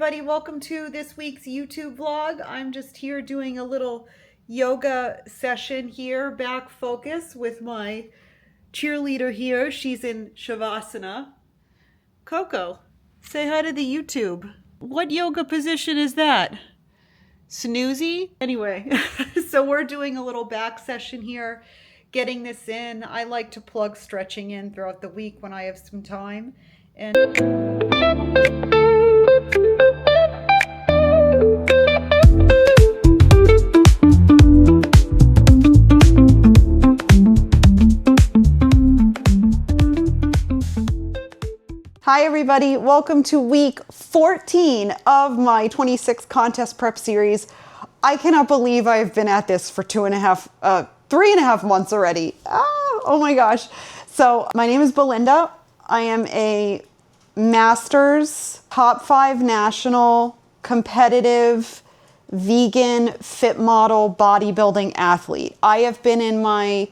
everybody. Welcome to this week's YouTube vlog. I'm just here doing a little yoga session here, back focus with my cheerleader here. She's in Shavasana. Coco, say hi to the YouTube. What yoga position is that? Snoozy? Anyway, so we're doing a little back session here, getting this in. I like to plug stretching in throughout the week when I have some time. And hi everybody, welcome to week 14 of my 26 contest prep series. I cannot believe I've been at this for 3.5 months already. Oh my gosh. So my name is Belinda. I am a master's, top 5 national, competitive, vegan, fit model, bodybuilding athlete. I have been in my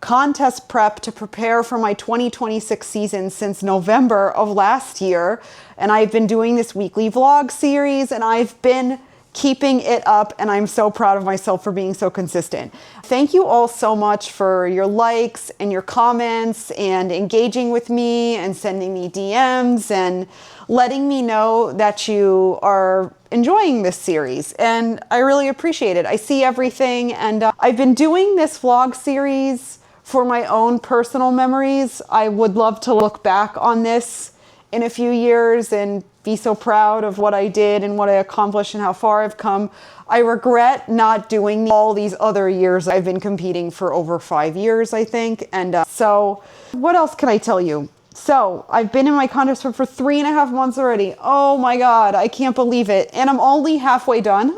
contest prep to prepare for my 2026 season since November of last year. And I've been doing this weekly vlog series and I've been keeping it up, and I'm so proud of myself for being so consistent. Thank you all so much for your likes and your comments and engaging with me and sending me DMs and letting me know that you are enjoying this series. And I really appreciate it. I see everything, and I've been doing this vlog series for my own personal memories. I would love to look back on this in a few years and be so proud of what I did and what I accomplished and how far I've come. I regret not doing all these other years. I've been competing for over 5 years, I think. And so what else can I tell you? So I've been in my contest prep for 3.5 months already. Oh my God, I can't believe it. And I'm only halfway done.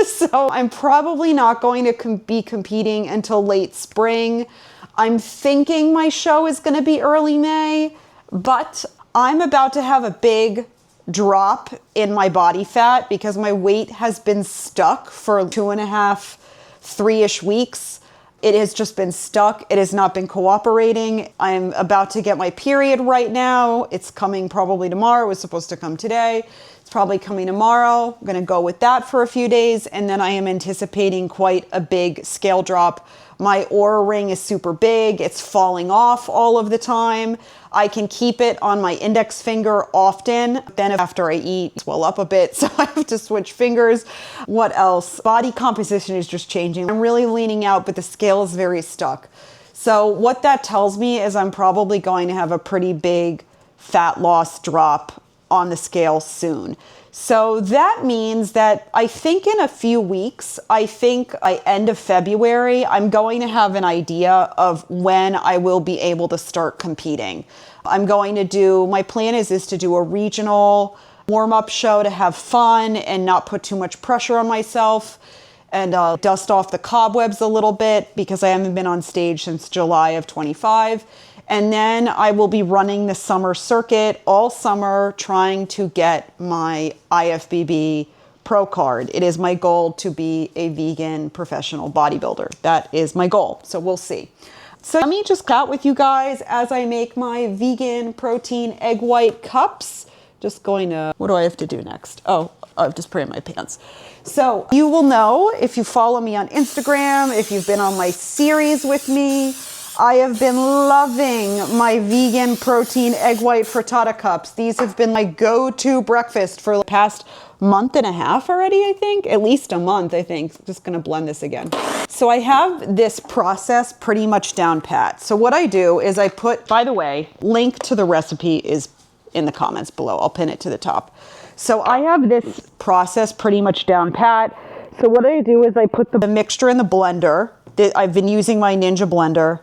So I'm probably not going to be competing until late spring. I'm thinking my show is going to be early May, but I'm about to have a big drop in my body fat because my weight has been stuck for 2.5, 3-ish weeks. It has just been stuck. It has not been cooperating. I'm about to get my period right now. It's coming probably tomorrow. It was supposed to come today. It's probably coming tomorrow. I'm going to go with that for a few days. And then I am anticipating quite a big scale drop. My Oura ring is super big. It's falling off all of the time. I can keep it on my index finger often. Then after I eat, swell up a bit, so I have to switch fingers. What else? Body composition is just changing. I'm really leaning out, but the scale is very stuck. So what that tells me is I'm probably going to have a pretty big fat loss drop on the scale soon. So that means that I think in a few weeks, I think by end of February, I'm going to have an idea of when I will be able to start competing. I'm going to do, my plan is to do a regional warm-up show to have fun and not put too much pressure on myself and dust off the cobwebs a little bit because I haven't been on stage since July of 25. And then I will be running the summer circuit all summer trying to get my IFBB pro card. It is my goal to be a vegan professional bodybuilder. That is my goal. So we'll see. So let me just chat with you guys as I make my vegan protein egg white cups. Just going to, what do I have to do next? Oh, I have to spray in my pants. So you will know if you follow me on Instagram, if you've been on my series with me, I have been loving my vegan protein egg white frittata cups. These have been my go-to breakfast for the past month and a half already, I think. At least a month, I think. Just gonna blend this again. So I have this process pretty much down pat. So what I do is I put, by the way, link to the recipe is in the comments below. I'll pin it to the top. So I have this process pretty much down pat. So what I do is I put the mixture in the blender. I've been using my Ninja blender.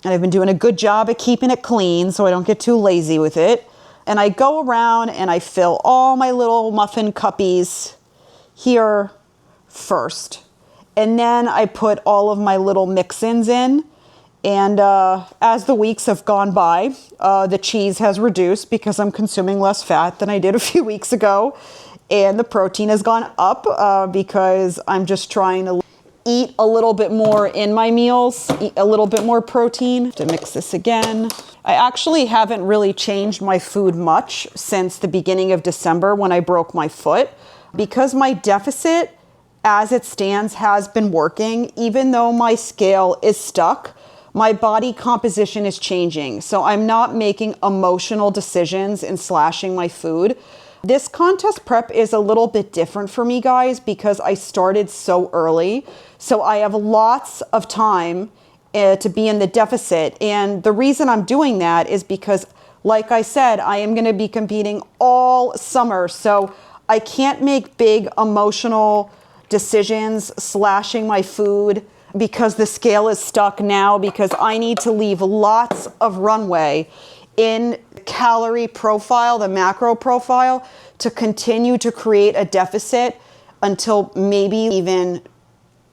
And I've been doing a good job of keeping it clean so I don't get too lazy with it. And I go around and I fill all my little muffin cuppies here first. And then I put all of my little mix-ins in. And as the weeks have gone by, the cheese has reduced because I'm consuming less fat than I did a few weeks ago. And the protein has gone up because I'm just trying to eat a little bit more in my meals, eat a little bit more protein. To mix this again. I actually haven't really changed my food much since the beginning of December when I broke my foot, because my deficit as it stands has been working. Even though my scale is stuck, my body composition is changing. So I'm not making emotional decisions in slashing my food. This contest prep is a little bit different for me, guys, because I started so early. So I have lots of time to be in the deficit. And the reason I'm doing that is because, like I said, I am going to be competing all summer. So I can't make big emotional decisions slashing my food because the scale is stuck now, because I need to leave lots of runway in calorie profile, the macro profile, to continue to create a deficit until maybe even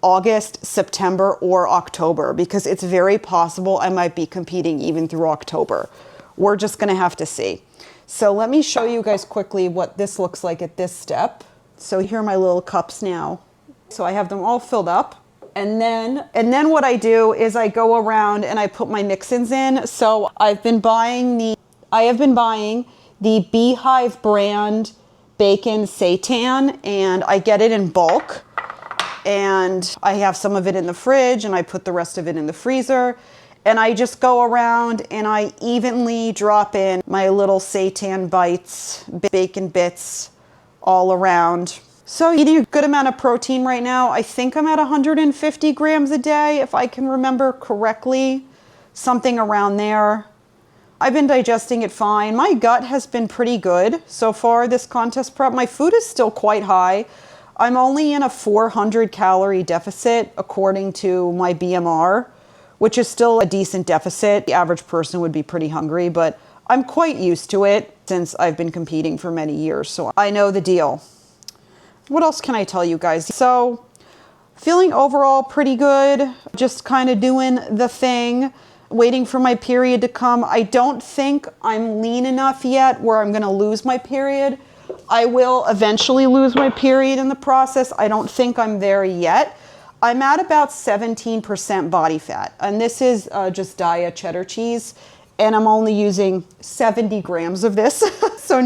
August, September, or October, because it's very possible I might be competing even through October. We're just gonna have to see. So let me show you guys quickly what this looks like at this step. So here are my little cups now. So I have them all filled up. And then what I do is I go around and I put my mix-ins in. So I have been buying the Beehive brand bacon seitan, and I get it in bulk. And I have some of it in the fridge and I put the rest of it in the freezer. And I just go around and I evenly drop in my little seitan bites, bacon bits all around. So eating a good amount of protein right now. I think I'm at 150 grams a day, if I can remember correctly, something around there. I've been digesting it fine. My gut has been pretty good so far this contest prep. My food is still quite high. I'm only in a 400 calorie deficit according to my BMR, which is still a decent deficit. The average person would be pretty hungry, but I'm quite used to it since I've been competing for many years, so I know the deal. What else can I tell you guys? So, feeling overall pretty good, just kind of doing the thing, waiting for my period to come. I don't think I'm lean enough yet where I'm gonna lose my period. I will eventually lose my period in the process. I don't think I'm there yet. I'm at about 17% body fat, and this is just Daiya cheddar cheese, and I'm only using 70 grams of this. So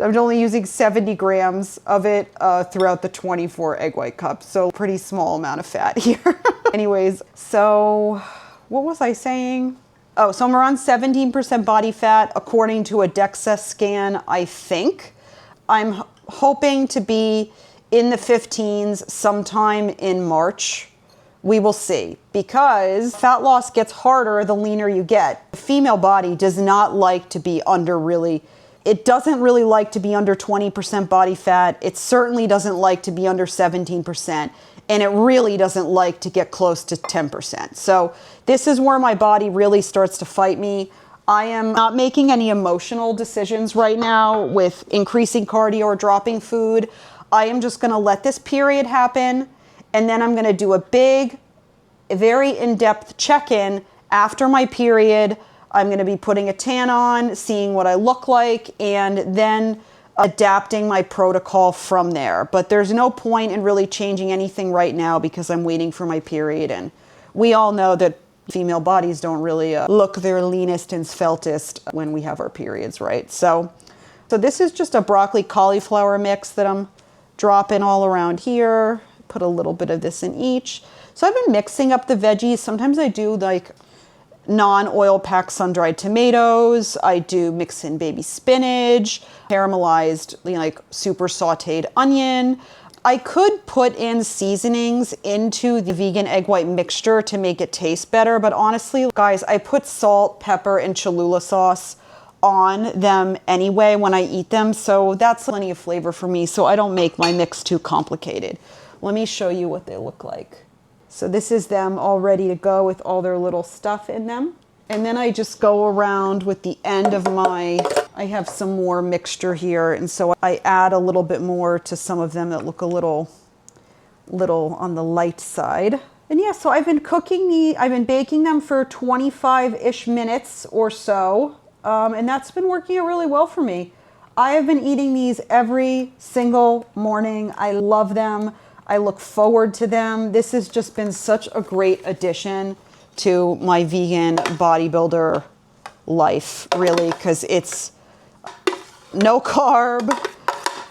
I'm only using 70 grams of it throughout the 24 egg white cups. So pretty small amount of fat here. Anyways, so what was I saying? Oh, so I'm around 17% body fat according to a DEXA scan, I think. I'm hoping to be in the 15s sometime in March. We will see, because fat loss gets harder the leaner you get. The female body does not like to be it doesn't really like to be under 20% body fat. It certainly doesn't like to be under 17%. And it really doesn't like to get close to 10%. So this is where my body really starts to fight me. I am not making any emotional decisions right now with increasing cardio or dropping food. I am just gonna let this period happen, and then I'm gonna do a very in-depth check-in after my period. I'm gonna be putting a tan on, seeing what I look like, and then adapting my protocol from there. But there's no point in really changing anything right now because I'm waiting for my period. And we all know that female bodies don't really look their leanest and sveltest when we have our periods, right? So this is just a broccoli cauliflower mix that I'm dropping all around here. Put a little bit of this in each. So I've been mixing up the veggies. Sometimes I do like non-oil packed sun-dried tomatoes. I do mix in baby spinach, caramelized, like super sauteed onion. I could put in seasonings into the vegan egg white mixture to make it taste better, but honestly, guys, I put salt, pepper, and Cholula sauce on them anyway when I eat them, so that's plenty of flavor for me, so I don't make my mix too complicated. Let me show you what they look like. So this is them all ready to go with all their little stuff in them. And then I just go around with the end of I have some more mixture here, and so I add a little bit more to some of them that look a little on the light side. And yeah, so I've been baking them for 25-ish minutes or so, and that's been working out really well for me. I have been eating these every single morning. I love them. I look forward to them. This has just been such a great addition to my vegan bodybuilder life, really, because it's no carb,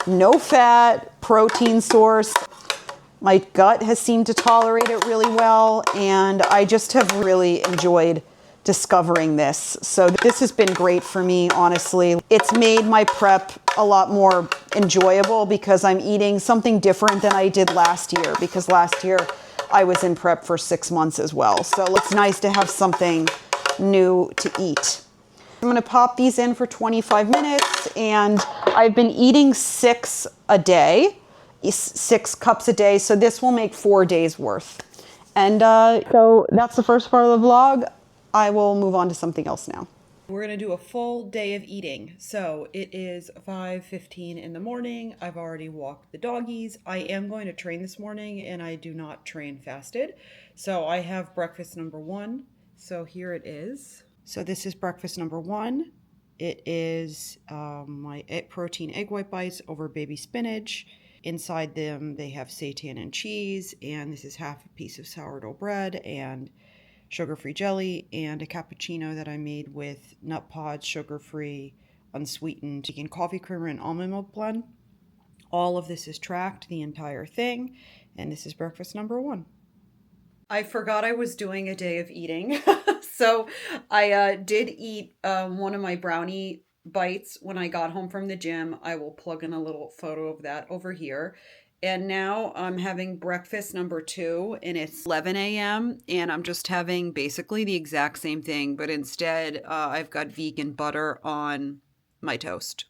no fat, protein source. My gut has seemed to tolerate it really well, and I just have really enjoyed discovering this. So this has been great for me, honestly. It's made my prep a lot more enjoyable because I'm eating something different than I did last year, because last year I was in prep for 6 months as well. So it's nice to have something new to eat. I'm gonna pop these in for 25 minutes, and I've been eating 6 a day. 6 cups a day, so this will make 4 days worth. And so that's the first part of the vlog. I will move on to something else now. We're gonna do a full day of eating. So it is 5:15 in the morning. I've already walked the doggies. I am going to train this morning, and I do not train fasted. So I have breakfast number 1. So here it is. So this is breakfast number 1. It is my protein egg white bites over baby spinach. Inside them, they have seitan and cheese, and this is half a piece of sourdough bread and sugar-free jelly, and a cappuccino that I made with nut pods, sugar-free, unsweetened vegan coffee creamer and almond milk blend. All of this is tracked, the entire thing, and this is breakfast number 1. I forgot I was doing a day of eating, so I did eat one of my brownie bites when I got home from the gym. I will plug in a little photo of that over here. And now I'm having breakfast number 2, and it's 11 a.m. and I'm just having basically the exact same thing, but instead I've got vegan butter on my toast.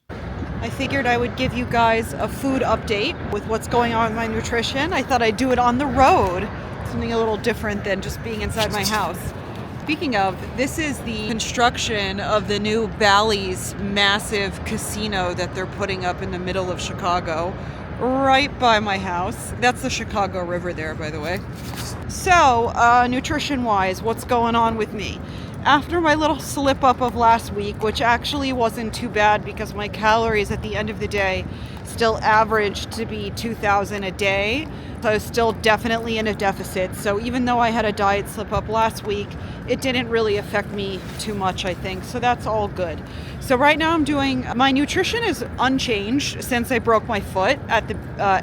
I figured I would give you guys a food update with what's going on with my nutrition. I thought I'd do it on the road, something a little different than just being inside my house. Speaking of, this is the construction of the new Bally's massive casino that they're putting up in the middle of Chicago, right by my house. That's the Chicago River there, by the way. So, nutrition-wise, what's going on with me? After my little slip up of last week, which actually wasn't too bad because my calories at the end of the day still averaged to be 2,000 a day. So I was still definitely in a deficit. So even though I had a diet slip up last week, it didn't really affect me too much, I think. So that's all good. So right now my nutrition is unchanged since I broke my foot at the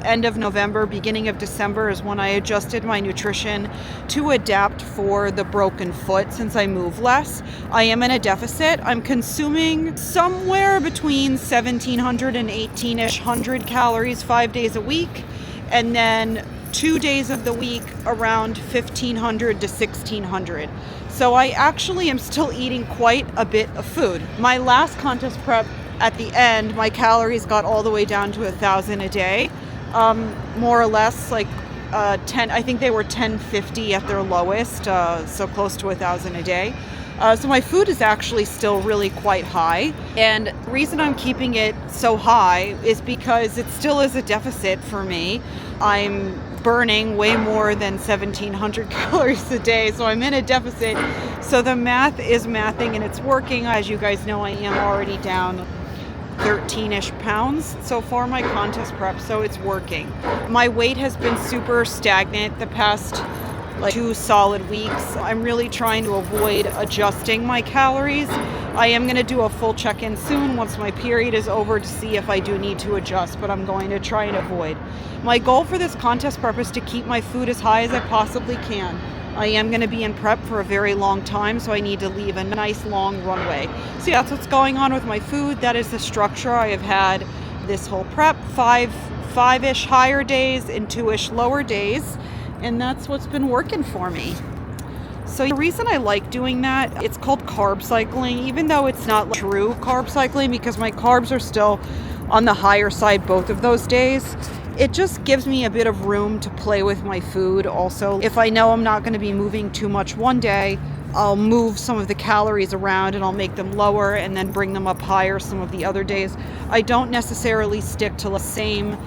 end of November, beginning of December is when I adjusted my nutrition to adapt for the broken foot since I move less. I am in a deficit. I'm consuming somewhere between 1,700 and 1,800 calories 5 days a week. And then 2 days of the week around 1,500 to 1,600. So I actually am still eating quite a bit of food. My last contest prep at the end, my calories got all the way down to 1,000 a day, more or less like 10. I think they were 1050 at their lowest, so close to 1,000 a day. So my food is actually still really quite high. And the reason I'm keeping it so high is because it still is a deficit for me. I'm burning way more than 1,700 calories a day, so I'm in a deficit. So the math is mathing and it's working. As you guys know, I am already down 13-ish pounds so far my contest prep, so it's working. My weight has been super stagnant the past 2 solid weeks. I'm really trying to avoid adjusting my calories. I am going to do a full check-in soon once my period is over to see if I do need to adjust, but I'm going to try and avoid. My goal for this contest prep is to keep my food as high as I possibly can. I am going to be in prep for a very long time, so I need to leave a nice long runway. So yeah, that's what's going on with my food. That is the structure I have had this whole prep. 5-ish higher days and 2-ish lower days. And that's what's been working for me. So the reason I like doing that, it's called carb cycling, even though it's not true carb cycling because my carbs are still on the higher side both of those days. It just gives me a bit of room to play with my food. Also, if I know I'm not going to be moving too much one day, I'll move some of the calories around and I'll make them lower and then bring them up higher some of the other days. I don't necessarily stick to the same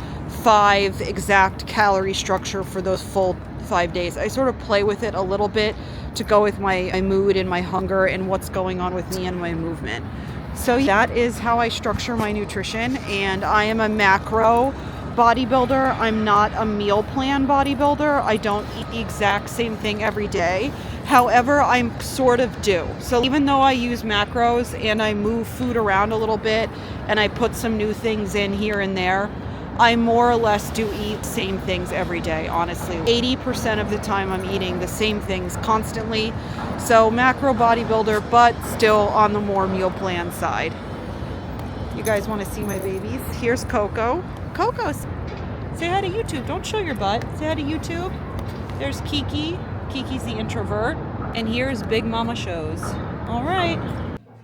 5 exact calorie structure for those full 5 days. I sort of play with it a little bit to go with my mood and my hunger and what's going on with me and my movement. So that is how I structure my nutrition, and I am a macro bodybuilder. I'm not a meal plan bodybuilder. I don't eat the exact same thing every day. However, I sort of do. So even though I use macros and I move food around a little bit and I put some new things in here and there, I more or less do eat same things every day, honestly. 80% of the time I'm eating the same things constantly. So macro bodybuilder, but still on the more meal plan side. You guys want to see my babies? Here's Coco. Coco, say hi to YouTube. Don't show your butt. Say hi to YouTube. There's Kiki. Kiki's the introvert. And here's Big Mama Shows. All right.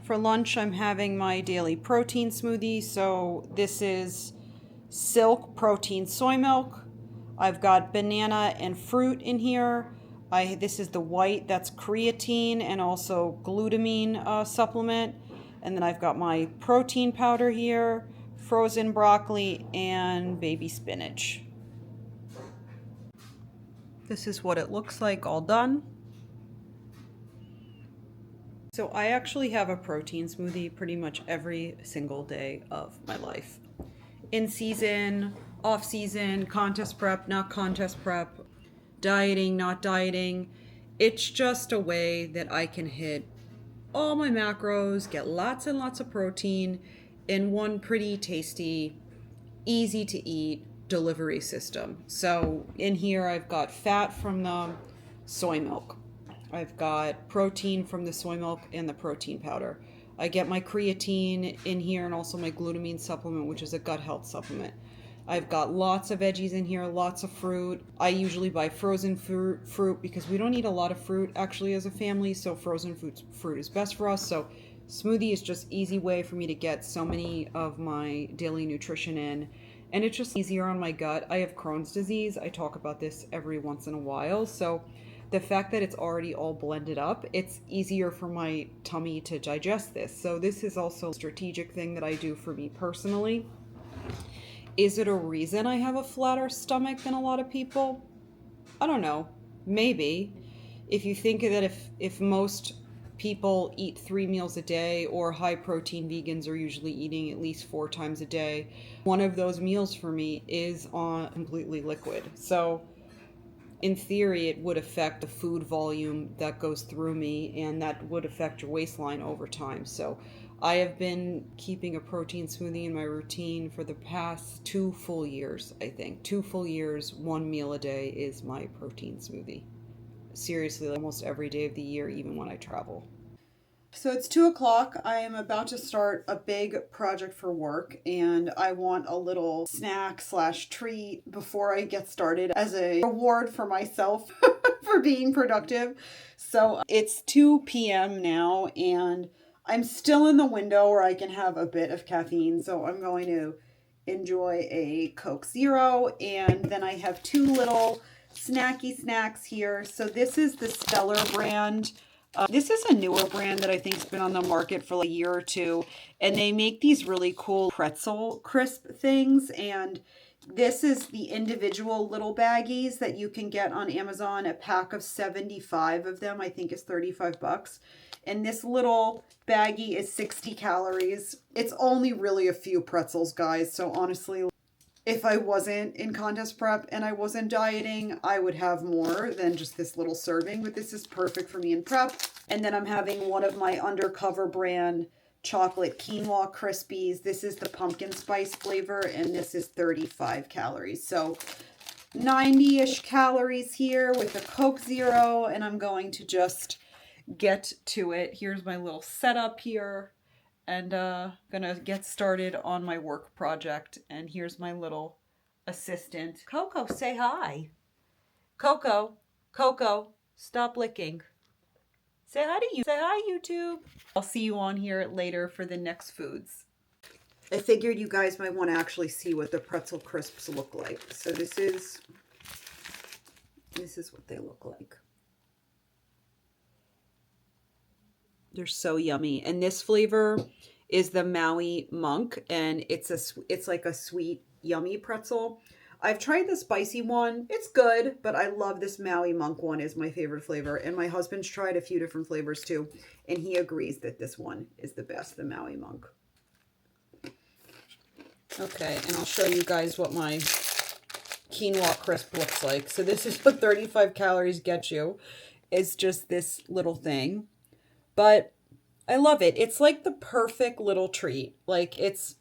For lunch, I'm having my daily protein smoothie. So this is Silk protein soy milk. I've got banana and fruit in here. This is the white, that's creatine and also glutamine supplement. And then I've got my protein powder here, frozen broccoli, and baby spinach. This is what it looks like all done. So I actually have a protein smoothie pretty much every single day of my life. In season, off season, contest prep, not contest prep, dieting, not dieting. It's just a way that I can hit all my macros, get lots and lots of protein in one pretty tasty, easy to eat delivery system. So in here I've got fat from the soy milk. I've got protein from the soy milk and the protein powder. I get my creatine in here and also my glutamine supplement, which is a gut health supplement. I've got lots of veggies in here, lots of fruit. I usually buy frozen fruit because we don't eat a lot of fruit actually as a family, so frozen fruit is best for us. So smoothie is just easy way for me to get so many of my daily nutrition in, and it's just easier on my gut. I have Crohn's disease. I talk about this every once in a while, so the fact that it's already all blended up, it's easier for my tummy to digest this. So this is also a strategic thing that I do for me personally. Is it a reason I have a flatter stomach than a lot of people? I don't know. Maybe. If you think that if most people eat 3 meals a day, or high protein vegans are usually eating at least 4 times a day, one of those meals for me is on completely liquid. So in theory, it would affect the food volume that goes through me, and that would affect your waistline over time. So I have been keeping a protein smoothie in my routine for the past 2 full years, I think. 2 full years, 1 meal a day is my protein smoothie. Seriously, almost every day of the year, even when I travel. So it's 2 o'clock. I am about to start a big project for work, and I want a little snack slash treat before I get started as a reward for myself for being productive. So it's 2 p.m. now, and I'm still in the window where I can have a bit of caffeine. So I'm going to enjoy a Coke Zero, and then I have 2 little snacky snacks here. So this is the Stellar brand. This is a newer brand that I think has been on the market for like a year or two, and they make these really cool pretzel crisp things, and this is the individual little baggies that you can get on Amazon. A pack of 75 of them, I think, is $35. And this little baggie is 60 calories. It's only really a few pretzels, guys, so honestly, if I wasn't in contest prep and I wasn't dieting, I would have more than just this little serving, but this is perfect for me in prep. And then I'm having one of my Undercover brand chocolate quinoa crispies. This is the pumpkin spice flavor, and this is 35 calories. So 90-ish calories here with a Coke Zero, and I'm going to just get to it. Here's my little setup here. And gonna get started on my work project. And here's my little assistant. Coco, say hi. Coco, Coco, stop licking. Say hi to you. Say hi, YouTube. I'll see you on here later for the next foods. I figured you guys might want to actually see what the pretzel crisps look like. So this is what they look like. They're so yummy. And this flavor is the Maui Monk, and it's like a sweet, yummy pretzel. I've tried the spicy one. It's good, but I love this Maui Monk one is my favorite flavor. And my husband's tried a few different flavors too, and he agrees that this one is the best, the Maui Monk. Okay, and I'll show you guys what my quinoa crisp looks like. So this is what 35 calories gets you. It's just this little thing. But I love it. It's like the perfect little treat. Like this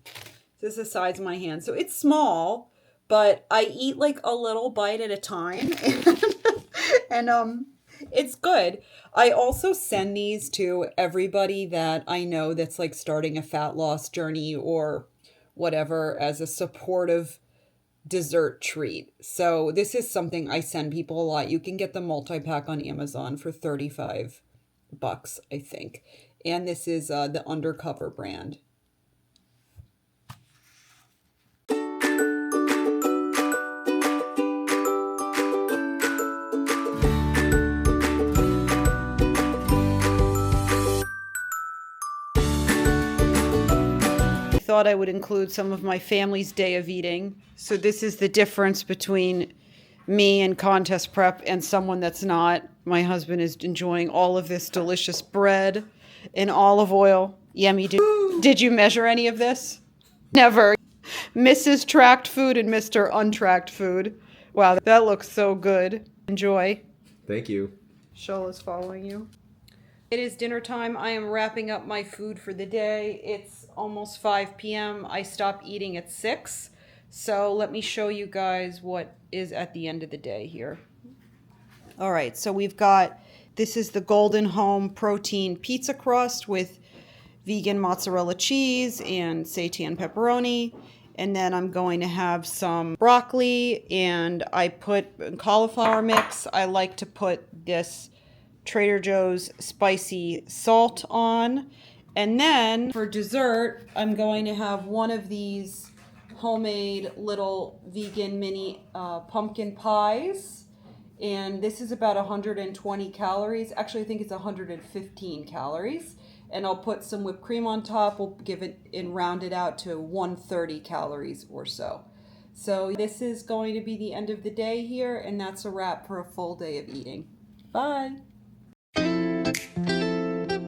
is the size of my hand. So it's small, but I eat like a little bite at a time. And it's good. I also send these to everybody that I know that's like starting a fat loss journey or whatever as a supportive dessert treat. So this is something I send people a lot. You can get the multi-pack on Amazon for 35 bucks, I think. And this is the Undercover brand. I thought I would include some of my family's day of eating. So this is the difference between me and contest prep and someone that's not. My husband is enjoying all of this delicious bread and olive oil. Yummy. Did you measure any of this? Never. Mrs. Tracked Food and Mr. Untracked Food. Wow, that looks so good. Enjoy. Thank you. Shola's following you. It is dinner time. I am wrapping up my food for the day. It's almost 5 p.m. I stopped eating at 6. So let me show you guys what is at the end of the day here. All right, so we've got, this is the Golden Home protein pizza crust with vegan mozzarella cheese and seitan pepperoni. And then I'm going to have some broccoli, and I put cauliflower mix. I like to put this Trader Joe's spicy salt on. And then for dessert, I'm going to have one of these homemade little vegan mini pumpkin pies. And this is about 120 calories. Actually, I think it's 115 calories. And I'll put some whipped cream on top. We'll give it and round it out to 130 calories or so. So this is going to be the end of the day here, and that's a wrap for a full day of eating. Bye.